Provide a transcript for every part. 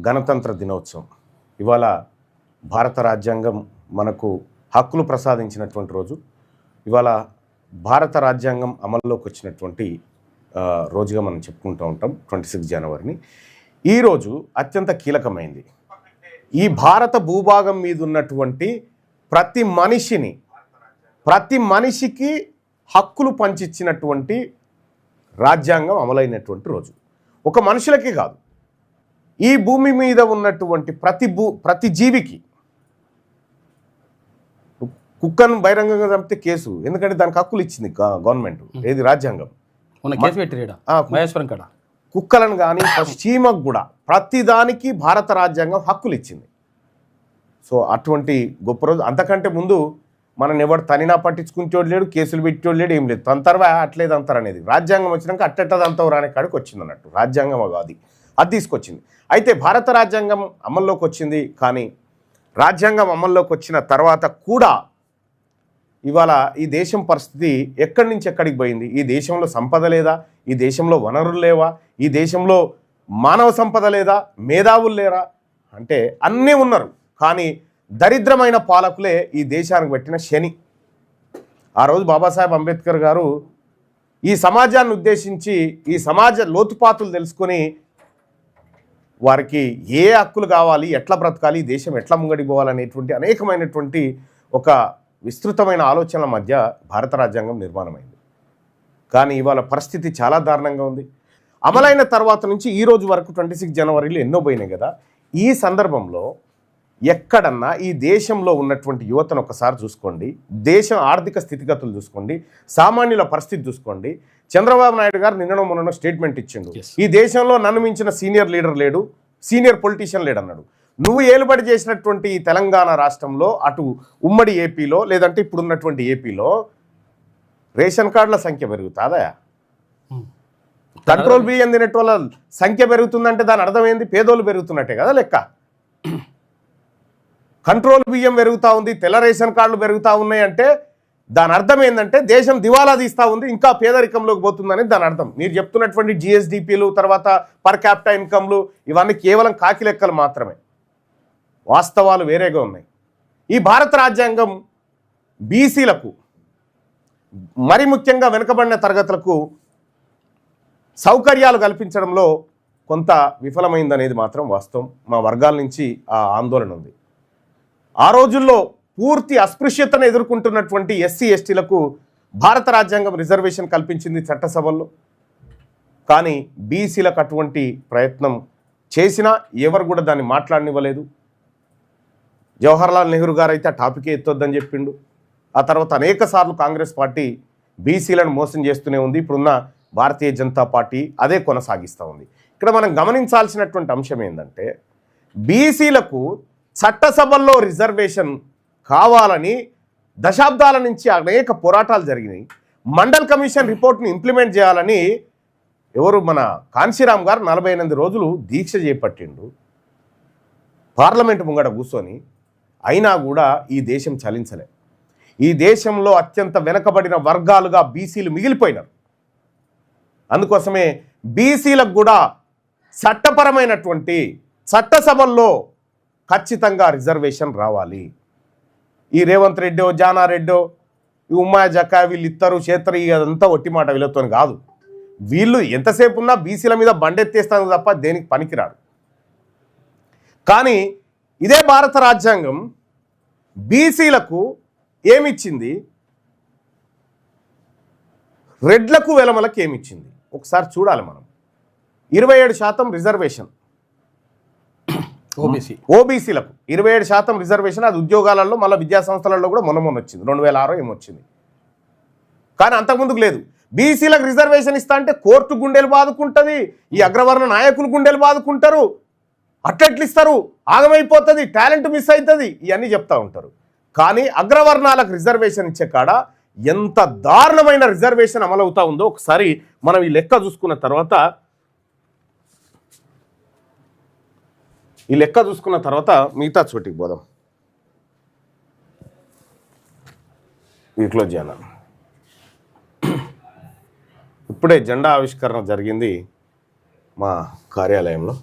గణతంత్ర దినోత్సవం. ఇవాళ భారత రాజ్యాంగం మనకు హక్కులు ప్రసాదించినటువంటి రోజు. ఇవాళ భారత రాజ్యాంగం అమల్లోకి వచ్చినటువంటి రోజుగా మనం చెప్పుకుంటూ ఉంటాం 26 జనవరిని. ఈరోజు అత్యంత కీలకమైంది. ఈ భారత భూభాగం మీద ఉన్నటువంటి ప్రతి మనిషికి హక్కులు పంచిచ్చినటువంటి రాజ్యాంగం అమలైనటువంటి రోజు. ఒక మనుషులకి కాదు, ఈ భూమి మీద ఉన్నటువంటి ప్రతి జీవికి. కుక్కను బహిరంగంగా చంపితే కేసు, ఎందుకంటే దానికి హక్కులు ఇచ్చింది గవర్నమెంట్, ఏది రాజ్యాంగం. కుక్కలను కానీ చీమకు కూడా ప్రతిదానికి భారత రాజ్యాంగం హక్కులు ఇచ్చింది. సో అటువంటి గొప్ప రోజు. అంతకంటే ముందు మనం ఎవరు తనినా పట్టించుకుంటోడు లేడు, కేసులు పెట్టేవాడు లేడు, ఏం లేదు. తంతర్వా అట్లేదు అంతరు అనేది రాజ్యాంగం వచ్చినాక అట్టెట్టదంతవు రాని కాడికి వచ్చింది అన్నట్టు. రాజ్యాంగం అది తీసుకొచ్చింది. అయితే భారత రాజ్యాంగం అమల్లోకి వచ్చింది. కానీ రాజ్యాంగం అమల్లోకి వచ్చిన తర్వాత కూడా ఇవాళ ఈ దేశం పరిస్థితి ఎక్కడి నుంచి ఎక్కడికి పోయింది? ఈ దేశంలో సంపద లేదా? ఈ దేశంలో వనరులు లేవా? ఈ దేశంలో మానవ సంపద లేదా? మేధావులు లేరా? అంటే అన్నీ ఉన్నారు, కానీ దరిద్రమైన పాలకులే ఈ దేశానికి పెట్టిన శని. ఆ రోజు బాబాసాహెబ్ అంబేద్కర్ గారు ఈ సమాజాన్ని ఉద్దేశించి ఈ సమాజ లోతుపాతులు తెలుసుకొని వారికి ఏ హక్కులు కావాలి, ఎట్లా బ్రతకాలి, ఈ దేశం ఎట్లా ముంగడిపోవాలనేటువంటి అనేకమైనటువంటి ఒక విస్తృతమైన ఆలోచనల మధ్య భారత రాజ్యాంగం నిర్మాణమైంది. కానీ ఇవాళ పరిస్థితి చాలా దారుణంగా ఉంది. అమలైన తర్వాత నుంచి ఈ రోజు వరకు 26 జనవరిలో ఎన్నో పోయినాయి కదా. ఈ సందర్భంలో ఎక్కడన్నా ఈ దేశంలో ఉన్నటువంటి యువతను ఒకసారి చూసుకోండి, దేశం ఆర్థిక స్థితిగతులు చూసుకోండి, సామాన్యుల పరిస్థితి చూసుకోండి. చంద్రబాబు నాయుడు గారు నిన్ననో మొన్ననో స్టేట్మెంట్ ఇచ్చిండు, ఈ దేశంలో నన్ను మించిన సీనియర్ లీడర్ లేడు, సీనియర్ పొలిటీషియన్ లేడు అన్నాడు. నువ్వు ఏలుబడి చేసినటువంటి ఈ తెలంగాణ రాష్ట్రంలో, అటు ఉమ్మడి ఏపీలో లేదంటే ఇప్పుడున్నటువంటి ఏపీలో రేషన్ కార్డుల సంఖ్య పెరుగుతుందా? కంట్రోల్ బియ్యం తినేటోళ్ళ సంఖ్య పెరుగుతుందంటే దాని అర్థం ఏంది? పేదోళ్ళు పెరుగుతున్నట్టే కదా లెక్క. కంట్రోల్ బియ్యం పెరుగుతూ ఉంది, తెల్ల రేషన్ కార్డులు పెరుగుతూ ఉన్నాయి అంటే దాని అర్థం ఏంటంటే దేశం దివాలా తీస్తూ ఉంది, ఇంకా పేదరికంలోకి పోతుందని దాని అర్థం. మీరు చెప్తున్నటువంటి జిఎస్డిపిలు, తర్వాత పర్ క్యాపిటల్ ఇన్కమ్లు, ఇవన్నీ కేవలం కాకి లెక్కలు మాత్రమే. వాస్తవాలు వేరేగా ఉన్నాయి. ఈ భారత రాజ్యాంగం బీసీలకు, మరి ముఖ్యంగా వెనుకబడిన తరగతులకు సౌకర్యాలు కల్పించడంలో కొంత విఫలమైందనేది మాత్రం వాస్తవం. మా వర్గాల నుంచి ఆ ఆందోళన ఉంది. ఆ రోజుల్లో పూర్తి అస్పృశ్యతను ఎదుర్కొంటున్నటువంటి ఎస్సీ ఎస్టీలకు భారత రాజ్యాంగం రిజర్వేషన్ కల్పించింది చట్టసభల్లో. కానీ బీసీలకు అటువంటి ప్రయత్నం చేసినా ఎవరు కూడా దాన్ని మాట్లాడనివ్వలేదు. జవహర్లాల్ నెహ్రూ గారు అయితే ఆ టాపికే ఎత్తొద్దని చెప్పిండు. ఆ తర్వాత అనేక సార్లు కాంగ్రెస్ పార్టీ బీసీలను మోసం చేస్తూనే ఉంది. ఇప్పుడున్న భారతీయ జనతా పార్టీ అదే కొనసాగిస్తూ ఉంది. ఇక్కడ మనం గమనించాల్సినటువంటి అంశం ఏంటంటే, బీసీలకు చట్టసభల్లో రిజర్వేషన్ కావాలని దశాబ్దాల నుంచి అనేక పోరాటాలు జరిగినాయి. మండల్ కమిషన్ రిపోర్ట్ని ఇంప్లిమెంట్ చేయాలని మన కాన్శీరామ్ గారు 48 రోజులు దీక్ష చేపట్టిండు పార్లమెంటు ముంగడ కూర్చొని. అయినా కూడా ఈ దేశం చలించలే. ఈ దేశంలో అత్యంత వెనకబడిన వర్గాలుగా బీసీలు మిగిలిపోయినారు. అందుకోసమే బీసీలకు కూడా చట్టపరమైనటువంటి చట్టసభల్లో ఖచ్చితంగా రిజర్వేషన్ రావాలి. ఈ రేవంత్ రెడ్డో, జానారెడ్డో, ఈ ఉమ్మా జకా వీళ్ళు ఇద్దరు చేతరు, అదంతా ఒట్టి మాట వీళ్ళతో కాదు. వీళ్ళు ఎంతసేపు ఉన్నా బీసీల మీద బండెత్తేస్తాను తప్ప దేనికి పనికిరాడు. కానీ ఇదే భారత రాజ్యాంగం బీసీలకు ఏమిచ్చింది, రెడ్లకు వెలమలకు ఏమిచ్చింది ఒకసారి చూడాలి మనం. 27% రిజర్వేషన్ ఓబీసీలకు, 27% రిజర్వేషన్. అది ఉద్యోగాలలో మళ్ళీ విద్యా సంస్థలలో కూడా మొన్న వచ్చింది, 2006 ఏమొచ్చింది. కానీ అంతకుముందుకు లేదు. బీసీలకు రిజర్వేషన్ ఇస్తా అంటే కోర్టు గుండెలు బాదుకుంటుంది, ఈ అగ్రవర్ణ నాయకులు గుండెలు బాదుకుంటారు. అట్లెట్లు ఇస్తారు, ఆగమైపోతుంది, టాలెంట్ మిస్ అవుతుంది, ఇవన్నీ చెప్తా ఉంటారు. కానీ అగ్రవర్ణాలకు రిజర్వేషన్ ఇచ్చే కాడ ఎంత దారుణమైన రిజర్వేషన్ అమలవుతా ఉందో ఒకసారి మనం ఈ లెక్క చూసుకున్న తర్వాత మిగతా చోటికి పోదాం. వీటిలో జనం ఇప్పుడే జెండా ఆవిష్కరణ జరిగింది మా కార్యాలయంలో.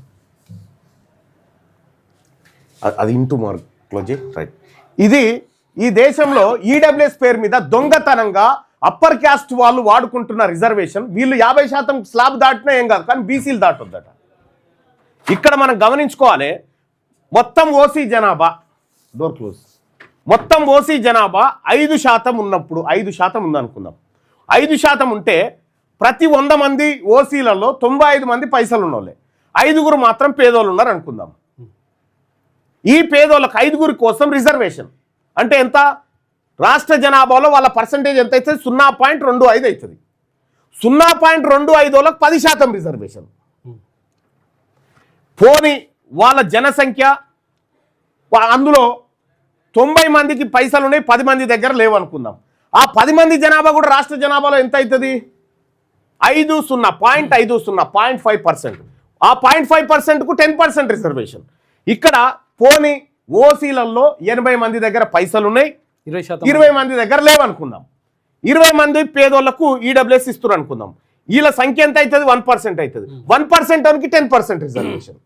అది ఇంటూ మార్క్ క్లోజ్ రైట్. ఇది ఈ దేశంలో ఈడబ్ల్యూఎస్ పేరు మీద దొంగతనంగా అప్పర్ క్యాస్ట్ వాళ్ళు వాడుకుంటున్న రిజర్వేషన్. వీళ్ళు 50% స్లాబ్ దాటినా ఏం కాదు, కానీ బీసీలు దాటొద్దట. ఇక్కడ మనం గమనించుకోవాలి, మొత్తం ఓసీ జనాభా డోర్ క్లోజ్, మొత్తం ఓసీ జనాభా 5% ఉన్నప్పుడు, 5% ఉందనుకుందాం, 5% ఉంటే ప్రతి 100 మంది ఓసీలలో 95 మంది పైసలు ఉన్నోళ్ళే, 5 మాత్రం పేదోళ్ళు ఉన్నారు అనుకుందాం. ఈ పేదోళ్ళకి 5 కోసం రిజర్వేషన్ అంటే ఎంత? రాష్ట్ర జనాభాలో వాళ్ళ పర్సంటేజ్ ఎంత అవుతుంది? 0.25 అవుతుంది. 0.25 వాళ్ళకి 10% రిజర్వేషన్. పోనీ వాళ్ళ జనసంఖ్య అందులో 90 మందికి పైసలు ఉన్నాయి, 10 మంది దగ్గర లేవు అనుకుందాం. ఆ 10 మంది జనాభా కూడా రాష్ట్ర జనాభాలో ఎంత అవుతుంది? 0.50%. ఆ 0.5%కు 10% రిజర్వేషన్. ఇక్కడ పోనీ ఓసీలలో 80 మంది దగ్గర పైసలు ఉన్నాయి, 20 మంది దగ్గర లేవనుకుందాం. 20 మంది పేదోళ్లకు ఈడబ్ల్యూఎస్ ఇస్తున్నారు అనుకుందాం. వీళ్ళ సంఖ్య ఎంత అవుతుంది? 1% అవుతుంది. 1% అనికి 10% రిజర్వేషన్.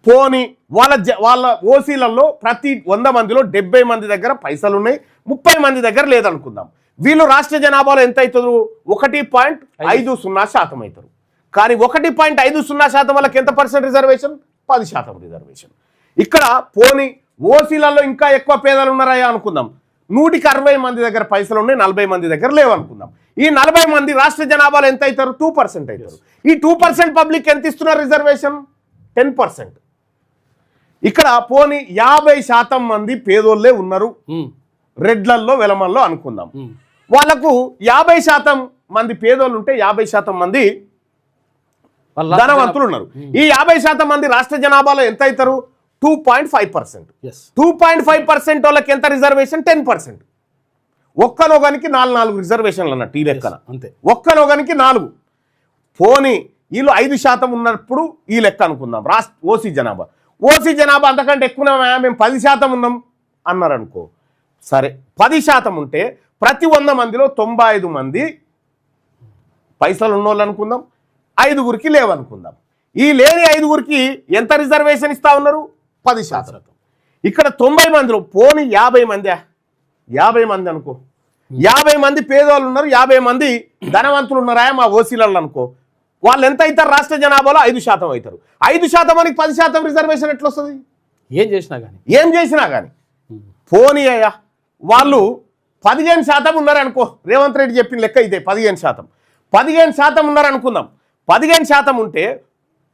పోనీ వాళ్ళ ఓసీలలో ప్రతి 100 మందిలో 70 మంది దగ్గర పైసలు ఉన్నాయి, 30 మంది దగ్గర లేదనుకుందాం. వీళ్ళు రాష్ట్ర జనాభాలో ఎంత అవుతారు? 1.50% అవుతారు. కానీ 1.50% వాళ్ళకి ఎంత పర్సెంట్ రిజర్వేషన్? 10% రిజర్వేషన్. ఇక్కడ పోనీ ఓసీలలో ఇంకా ఎక్కువ పేదలు ఉన్నారా అనుకుందాం. 160 మంది దగ్గర పైసలు ఉన్నాయి, 40 మంది దగ్గర లేవనుకుందాం. ఈ 40 మంది రాష్ట్ర జనాభాలో ఎంత అవుతారు? 2% అవుతారు. ఈ 2% పబ్లిక్ ఎంత ఇస్తున్నారు రిజర్వేషన్? 10%. ఇక్కడ పోనీ 50% మంది పేదోళ్ళే ఉన్నారు రెడ్లల్లో వెలమల్లో అనుకుందాం. వాళ్ళకు 50% మంది పేదోళ్ళు ఉంటే 50% మంది ధనవంతులు ఉన్నారు. ఈ 50% మంది రాష్ట్ర జనాభాలో ఎంత అవుతారు? 2.5%. 2.5% వాళ్ళకి ఎంత రిజర్వేషన్? 10%. ఒక్కనొగనికి 4 రిజర్వేషన్లు అన్నట్టు ఈ లెక్కన. అంతే, ఒక్కనొగనికి 4. పోనీ వీళ్ళు 5% ఉన్నప్పుడు ఈ లెక్క అనుకుందాం. ఓసీ జనాభా అంతకంటే ఎక్కువ మేము 10% ఉన్నాం అన్నారు అనుకో. సరే, 10% ఉంటే ప్రతి 100 మందిలో 95 మంది పైసలు ఉన్నోళ్ళు అనుకుందాం, 5 లేవనుకుందాం. ఈ లేని 5 ఎంత రిజర్వేషన్ ఇస్తా ఉన్నారు? 10%. ఇక్కడ 90 మందిలో పోనీ 50 మంది అనుకో, 50 మంది పేదవాళ్ళు ఉన్నారు, 50 మంది ధనవంతులు ఉన్నారా మా ఓసీలలో అనుకో. వాళ్ళు ఎంత అవుతారు? రాష్ట్ర జనాభాలో 5% అవుతారు. 5% మనకి 10% రిజర్వేషన్ ఎట్లా వస్తుంది? ఏం చేసినా కానీ పోనీ అయ్యా వాళ్ళు 15% ఉన్నారనుకో. రేవంత్ రెడ్డి చెప్పిన లెక్క ఇదే. 15% ఉన్నారనుకుందాం. 15% ఉంటే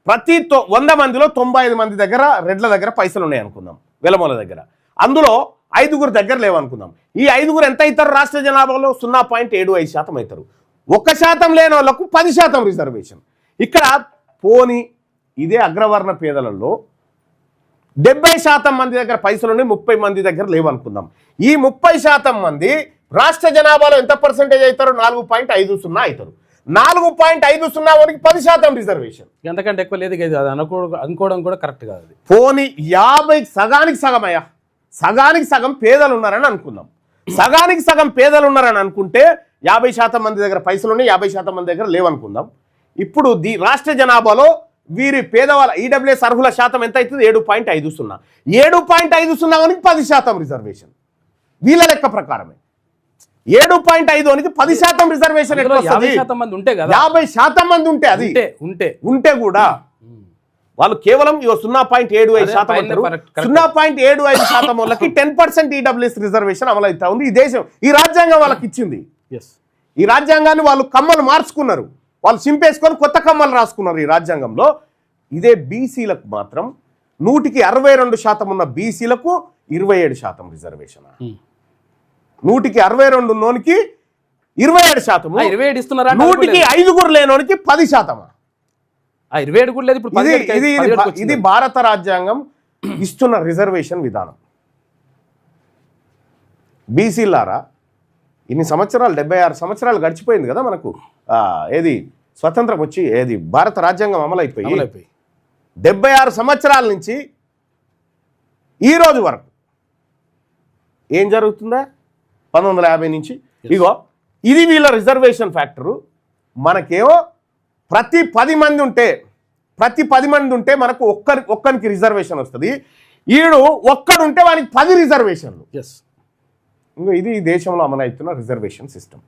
ప్రతి 100 మందిలో 95 మంది దగ్గర రెడ్ల దగ్గర పైసలు ఉన్నాయి అనుకుందాం, వెలమల దగ్గర. అందులో 5 దగ్గర లేవనుకుందాం. ఈ 5 ఎంత అవుతారు? రాష్ట్ర జనాభాలో 0.75% అవుతారు. 1% లేని వాళ్ళకు 10% రిజర్వేషన్. ఇక్కడ పోనీ ఇదే అగ్రవర్ణ పేదలలో 70% మంది దగ్గర పైసలు ఉన్నాయి, 30 మంది దగ్గర లేవనుకుందాం. ఈ 30% మంది రాష్ట్ర జనాభాలో ఎంత పర్సెంటేజ్ అవుతారు? 4.50 అవుతారు. 4.50 వారికి 10% రిజర్వేషన్. ఎంతకంటే ఎక్కువ లేదు అనుకోవడం కూడా కరెక్ట్ కాదు. పోనీ 50 సగానికి సగం పేదలు ఉన్నారని అనుకుందాం. సగానికి సగం పేదలు ఉన్నారని అనుకుంటే 50% మంది దగ్గర పైసలు ఉన్నాయి, 50% మంది దగ్గర లేవనుకుందాం. ఇప్పుడు రాష్ట్ర జనాభాలో వీరి పేదవాళ్ళ ఈడబ్ల్యూఎస్ అర్హుల శాతం ఎంత అవుతుంది? 7.50. 7.50 వారికి 10% రిజర్వేషన్. వీళ్ళ లెక్క ప్రకారమే 7.5 10% రిజర్వేషన్ ఎట్లా వస్తుంది? 50% మంది ఉంటే అది ఉంటే కూడా వాళ్ళు కేవలం 0.75%. 0.75% వాళ్ళకి 10% ఈడబ్ల్యూఎస్ రిజర్వేషన్ అమలవుతా ఉంది. ఈ దేశం, ఈ రాజ్యాంగం వాళ్ళకి ఇచ్చింది. ఈ రాజ్యాంగాన్ని వాళ్ళు కమ్మలు మార్చుకున్నారు, వాళ్ళు చింపేసుకొని కొత్త కమ్మలు రాసుకున్నారు ఈ రాజ్యాంగంలో. ఇదే బీసీలకు మాత్రం 162% ఉన్న బీసీలకు 27% రిజర్వేషన్. 162 ఉన్నోనికి 27%. 27 ఇస్తున్నారా? 5 లేనోనికి 10%. 27 కూడా లేదు. ఇది భారత రాజ్యాంగం ఇస్తున్న రిజర్వేషన్ విధానం. బీసీలారా, ఇన్ని సంవత్సరాలు 76 సంవత్సరాలు గడిచిపోయింది కదా మనకు. ఏది స్వతంత్రం వచ్చి ఏది భారత రాజ్యాంగం అమలైపోయి 76 సంవత్సరాల నుంచి ఈ రోజు వరకు ఏం జరుగుతుందా? 1950 నుంచి ఇగో ఇది వీళ్ళ రిజర్వేషన్ ఫ్యాక్టరు. మనకేమో ప్రతి 10 మంది ఉంటే మనకు ఒక్కరికి రిజర్వేషన్ వస్తుంది. ఈడు ఒక్కడుంటే వానికి 10 రిజర్వేషన్లు. ఎస్, ఇంకో ఇది ఈ దేశంలో అమలవుతున్న రిజర్వేషన్ సిస్టమ్.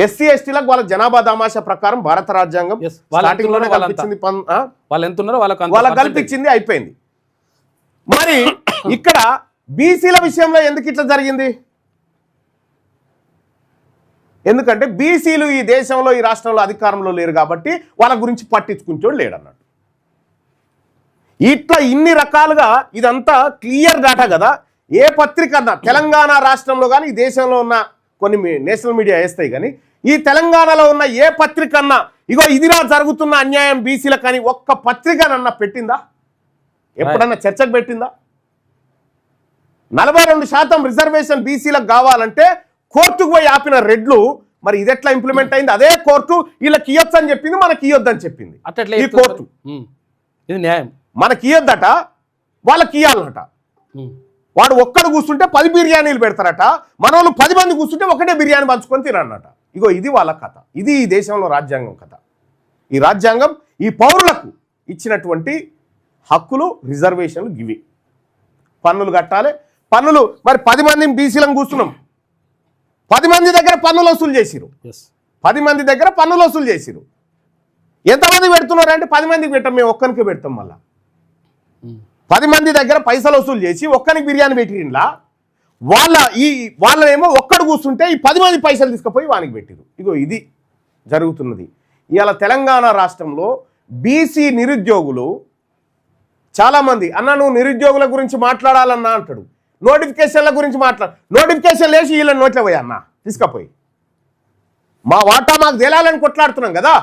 ఎస్సీ ఎస్టీలకు వాళ్ళ జనాభా దామాషా ప్రకారం భారత రాజ్యాంగం స్టార్టింగ్ లోనే కల్పించింది. వాళ్ళు ఎంత ఉన్నారో వాళ్ళకి కల్పించింది, అయిపోయింది. మరి ఇక్కడ బీసీల విషయంలో ఎందుకు ఇట్లా జరిగింది? ఎందుకంటే బీసీలు ఈ దేశంలో ఈ రాష్ట్రంలో అధికారంలో లేరు కాబట్టి వాళ్ళ గురించి పట్టించుకుంటోడు లేడన్నట్టు. ఇట్లా ఇన్ని రకాలుగా ఇదంతా క్లియర్ డాటా కదా. ఏ పత్రిక అన్నా తెలంగాణ రాష్ట్రంలో కానీ ఈ దేశంలో ఉన్న కొన్ని నేషనల్ మీడియా వేస్తాయి కానీ ఈ తెలంగాణలో ఉన్న ఏ పత్రిక అన్నా ఇగో ఇదిరా జరుగుతున్న అన్యాయం బీసీలకు కానీ ఒక్క పత్రికనన్నా పెట్టిందా? ఎప్పుడన్నా చర్చకు పెట్టిందా? 42% రిజర్వేషన్ బీసీలకు కావాలంటే కోర్టుకు పోయి ఆపిన రెడ్లు మరి ఇది ఎట్లా ఇంప్లిమెంట్ అయింది? అదే కోర్టు వీళ్ళకి ఇయ్యొచ్చు అని చెప్పింది, మనకి ఇయ్యొద్దని చెప్పింది. ఈ కోర్టు ఇది న్యాయం. మనకి ఇయ్యొద్దట, వాళ్ళకి ఇయ్యాలన్నట. వాడు ఒక్కడు కూర్చుంటే 10 బిర్యానీలు పెడతారట, మన వాళ్ళు 10 మంది కూర్చుంటే ఒకటే బిర్యానీ పంచుకొని తినన్నట. ఇగో ఇది వాళ్ళ కథ. ఇది ఈ దేశంలో రాజ్యాంగం కథ. ఈ రాజ్యాంగం ఈ పౌరులకు ఇచ్చినటువంటి హక్కులు, రిజర్వేషన్లు గివి. పన్నులు కట్టాలి. పన్నులు మరి 10 మందిని బీసీలను కూర్చున్నాం, 10 మంది దగ్గర పన్నులు వసూలు చేసిరు. 10 మంది దగ్గర పన్నులు వసూలు చేసిరు. ఎంతమంది పెడుతున్నారు అంటే 10 మందికి పెట్టాం, మేము ఒక్కరికి పెడతాం. మళ్ళా 10 మంది దగ్గర పైసలు వసూలు చేసి ఒక్కరికి బిర్యానీ పెట్టిండ్లా. వాళ్ళేమో ఒక్కడు కూర్చుంటే ఈ 10 మంది పైసలు తీసుకుపోయి వానికి పెట్టిరు. ఇగో ఇది జరుగుతున్నది. ఇవాళ తెలంగాణ రాష్ట్రంలో బీసీ నిరుద్యోగులు చాలామంది అన్న నువ్వు నిరుద్యోగుల గురించి మాట్లాడాలన్నా అంటాడు. నోటిఫికేషన్ల గురించి నోటిఫికేషన్ లేచి వీళ్ళని నోట్లే పోయి అన్న తీసుకపోయి మా వాటా మాకు తేలాలని కొట్లాడుతున్నాం కదా.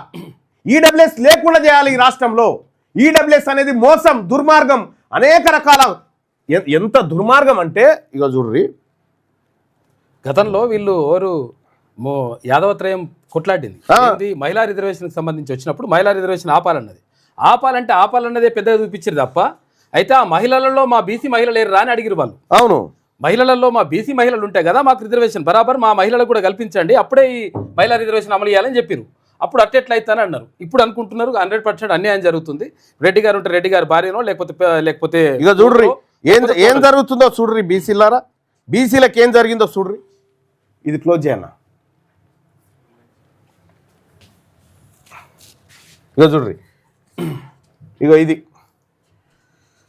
ఈడబ్ల్యూఎస్ లేకుండా చేయాలి ఈ రాష్ట్రంలో. ఈడబ్ల్యూఎస్ అనేది మోసం, దుర్మార్గం, అనేక రకాల. ఎంత దుర్మార్గం అంటే ఇక చూడ్రి, గతంలో వీళ్ళు ఎవరు యాదవత్రయం కొట్లాడింది మహిళా రిజర్వేషన్కి సంబంధించి వచ్చినప్పుడు మహిళా రిజర్వేషన్ ఆపాలన్నదే పెద్దగా చూపించారు తప్ప అయితే ఆ మహిళలలో మా బీసీ మహిళలు లేరు అని అడిగిరు వాళ్ళు. అవును, మహిళలలో మా బీసీ మహిళలు ఉంటాయి కదా, మాకు రిజర్వేషన్ బరాబర్ మా మహిళలకు కూడా కల్పించండి, అప్పుడే ఈ మహిళా రిజర్వేషన్ అమలు చేయాలని చెప్పారు. అప్పుడు అట్టెట్లయితే అన్నారు. ఇప్పుడు అనుకుంటున్నారు 100% అన్యాయం జరుగుతుంది. రెడ్డి గారు ఉంటే రెడ్డి గారు భార్యనో లేకపోతే ఇక చూడ్రి ఏం జరుగుతుందో చూడ్రి. బీసీలారా, బీసీలకు ఏం జరిగిందో చూడ్రి. ఇది క్లోజ్ చేయన్నా. ఇక చూడ్రి, ఇక ఇది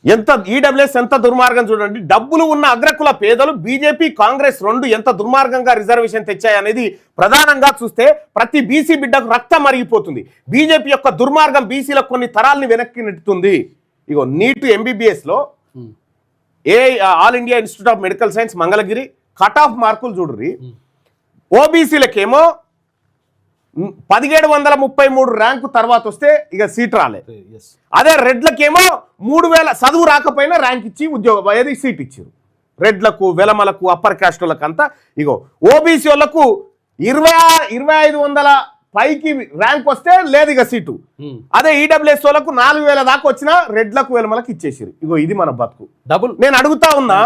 ఎంత ఈడబ్ల్యూఎస్ ఎంత దుర్మార్గం చూడండి. డబ్బులు ఉన్న అగ్రకుల పేదలు బీజేపీ కాంగ్రెస్ రెండు ఎంత దుర్మార్గంగా రిజర్వేషన్ తెచ్చాయనేది ప్రధానంగా చూస్తే ప్రతి బీసీ బిడ్డకు రక్తం మరిగిపోతుంది. బీజేపీ యొక్క దుర్మార్గం బీసీలకు కొన్ని తరాల్ని వెనక్కి నెట్టుతుంది. ఇగో నీట్ ఎంబీబీఎస్లో all India Institute of Medical Science Mangalagiri cut off మార్కులు చూడ్రి. ఓబీసీలకేమో 1733 ర్యాంకు తర్వాత వస్తే ఇక సీట్ రాలే. అదే రెడ్లకేమో 3000 చదువు రాకపోయినా ర్యాంక్ ఇచ్చి ఉద్యోగం ఏది సీట్ ఇచ్చారు. రెడ్లకు, వెలమలకు, అప్పర్ క్యాస్టులకు అంతా. ఇగో ఓబీసీ వాళ్ళకు 2500 పైకి ర్యాంక్ వస్తే లేదు ఇక సీటు. అదే ఈడబ్ల్యూఎస్ వాళ్ళకు 4000 దాకా వచ్చినా రెడ్లకు, వెలమలకు ఇచ్చేసారు. ఇగో ఇది మన బతుకు. డబుల్. నేను అడుగుతా ఉన్నా,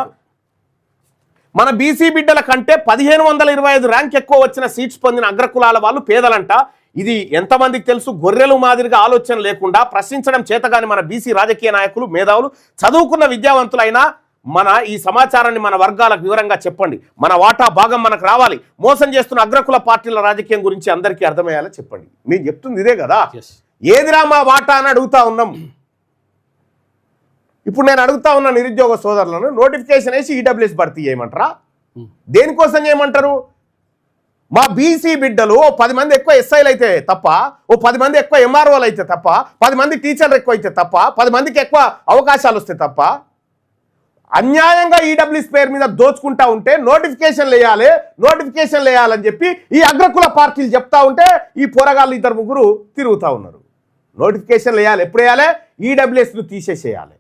మన బీసీ బిడ్డల కంటే 1525 ర్యాంక్ ఎక్కువ వచ్చిన సీట్స్ పొందిన అగ్రకులాల వాళ్ళు పేదలంట. ఇది ఎంతమందికి తెలుసు? గొర్రెలు మాదిరిగా ఆలోచన లేకుండా ప్రశ్నించడం చేతగాని మన బీసీ రాజకీయ నాయకులు, మేధావులు, చదువుకున్న విద్యావంతులైనా మన ఈ సమాచారాన్ని మన వర్గాలకు వివరంగా చెప్పండి. మన వాటా భాగం మనకు రావాలి. మోసం చేస్తున్న అగ్రకుల పార్టీల రాజకీయం గురించి అందరికీ అర్థమయ్యేలా చెప్పండి. మీరు చెప్తుంది ఇదే కదా. ఏదిరా మా వాటా అని అడుగుతా ఉన్నాం. ఇప్పుడు నేను అడుగుతా ఉన్న నిరుద్యోగ సోదరులను నోటిఫికేషన్ వేసి ఈడబ్ల్యూఎస్ భర్తీ చేయమంటారా? దేనికోసం చేయమంటారు? మా బీసీ బిడ్డలు 10 మంది ఎక్కువ ఎస్ఐలు అయితే తప్ప, 10 మంది ఎక్కువ ఎంఆర్ఓలు అయితే తప్ప, 10 మంది టీచర్లు ఎక్కువ అయితే తప్ప, 10 మందికి ఎక్కువ అవకాశాలు వస్తే తప్ప అన్యాయంగా ఈడబ్ల్యూఎస్ పేరు మీద దోచుకుంటా ఉంటే నోటిఫికేషన్లు వేయాలని చెప్పి ఈ అగ్రకుల పార్టీలు చెప్తా ఉంటే ఈ పోరగాళ్ళు 2-3 తిరుగుతూ ఉన్నారు. నోటిఫికేషన్లు వేయాలి. ఎప్పుడు వేయాలి? ఈడబ్ల్యూఎస్ను తీసేసేయాలి.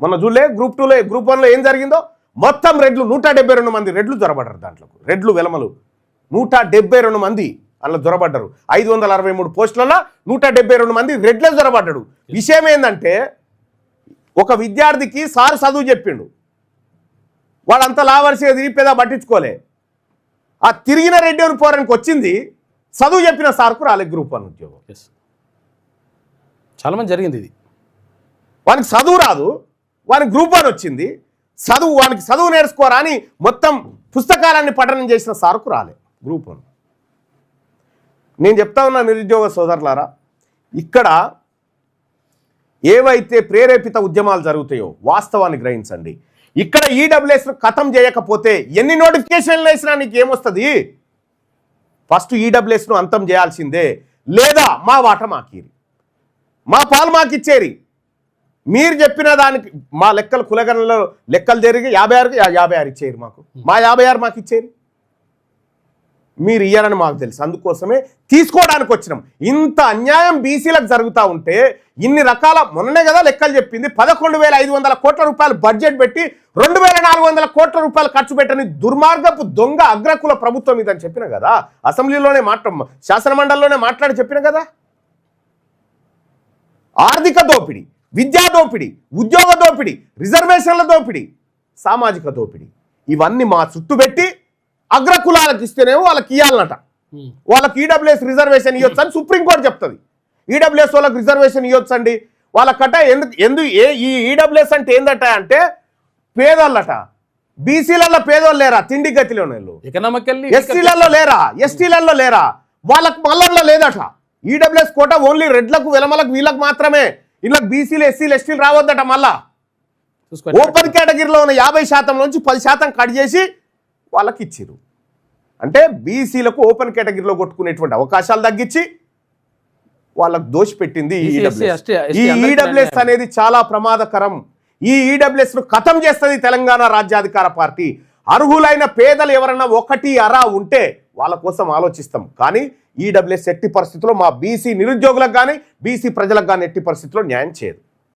మొన్న చూడలే గ్రూప్ 2లో, గ్రూప్ 1లో ఏం జరిగిందో? మొత్తం రెడ్లు 172 మంది రెడ్లు దొరబడ్డారు. దాంట్లో రెడ్లు, వెలమలు 172 మంది అలా దొరబడ్డారు. 563 పోస్టులలో 172 మంది రెడ్లే దొరబడ్డాడు. విషయం ఏంటంటే ఒక విద్యార్థికి సార్ చదువు చెప్పిండు, వాడంతా లావర్సిగా తిరిగి పెద్ద పట్టించుకోలే. ఆ తిరిగిన రెడ్డి అని పోరానికి వచ్చింది, చదువు చెప్పిన సార్కు రాలే గ్రూప్ 1 ఉద్యోగం. చాలా మంది జరిగింది ఇది. వానికి చదువు రాదు, వానికి గ్రూప్ 1 వచ్చింది, వానికి చదువు నేర్చుకోరా అని మొత్తం పుస్తకాలన్నీ పఠనం చేసిన సార్కు రాలే గ్రూప్ 1. నేను చెప్తా ఉన్నా నిరుద్యోగ సోదరులారా, ఇక్కడ ఏవైతే ప్రేరేపిత ఉద్యమాలు జరుగుతాయో వాస్తవాన్ని గ్రహించండి. ఇక్కడ ఈడబ్ల్యూఎస్ను ఖతం చేయకపోతే ఎన్ని నోటిఫికేషన్లు వేసినా నీకు ఏమొస్తుంది? ఫస్ట్ ఈడబ్ల్యూఎస్ను అంతం చేయాల్సిందే, లేదా మా వాట మాకిరి, మా పాలు మాకిచ్చేరి. మీరు చెప్పిన దానికి మా లెక్కలు కులగణలో లెక్కలు జరిగి 56 ఇచ్చేరు మాకు, మా 56 మాకు ఇచ్చేరి. మీరు ఇయ్యారని మాకు తెలుసు, అందుకోసమే తీసుకోవడానికి వచ్చినాం. ఇంత అన్యాయం బీసీలకు జరుగుతూ ఉంటే ఇన్ని రకాల, మొన్ననే కదా లెక్కలు చెప్పింది, 11,500 కోట్ల రూపాయలు బడ్జెట్ పెట్టి 2,400 కోట్ల రూపాయలు ఖర్చు పెట్టని దుర్మార్గపు దొంగ అగ్రకుల ప్రభుత్వం ఇదని చెప్పిన కదా, అసెంబ్లీలోనే శాసన మండలిలోనే మాట్లాడి చెప్పిన కదా. ఆర్థిక దోపిడీ, విద్యా దోపిడీ, ఉద్యోగ దోపిడీ, రిజర్వేషన్ల దోపిడీ, సామాజిక దోపిడీ, ఇవన్నీ మా చుట్టూ పెట్టి అగ్రకులాలకు ఇస్తేనేమో వాళ్ళకి ఇవ్వాలన్నట. వాళ్ళకి ఈడబ్ల్యూఎస్ రిజర్వేషన్ ఇవ్వచ్చు అని సుప్రీంకోర్టు చెప్తుంది. ఈడబ్ల్యూఎస్ వాళ్ళకి రిజర్వేషన్ ఇవ్వచ్చు అండి వాళ్ళకట. ఈ ఈడబ్ల్యూఎస్ అంటే ఏందట అంటే పేదోళ్ళట. బీసీలలో పేదోళ్ళు లేరా? తిండి గతిలో ఎస్సీలలో లేరా? ఎస్టీలలో లేరా? వాళ్ళకి మల్లర్లో లేదట. ఈడబ్ల్యూఎస్ కోట ఓన్లీ రెడ్లకు వెలమలకు వీళ్ళకి మాత్రమే. వీళ్ళకి బీసీలు ఎస్సీలు ఎస్టీలు రావద్దట. మళ్ళా ఓపెన్ కేటగిరీలో ఉన్న 50% నుంచి 10% కట్ చేసి వాళ్ళకి ఇచ్చిరు. అంటే బీసీలకు ఓపెన్ కేటగిరీలో కొట్టుకునేటువంటి అవకాశాలు తగ్గించి వాళ్ళకు దోషిపెట్టింది ఈ ఈడబ్ల్యూఎస్ అనేది చాలా ప్రమాదకరం. ఈ ఈడబ్ల్యూఎస్ను ఖతం చేస్తుంది తెలంగాణ రాజ్యాధికార పార్టీ. అర్హులైన పేదలు ఎవరన్నా ఒకటి అరా ఉంటే వాళ్ళ కోసం ఆలోచిస్తాం, కానీ ఈడబ్ల్యూఎస్ ఎట్టి పరిస్థితుల్లో మా బీసీ నిరుద్యోగులకు కానీ బీసీ ప్రజలకు కానీ ఎట్టి పరిస్థితుల్లో న్యాయం చేయదు.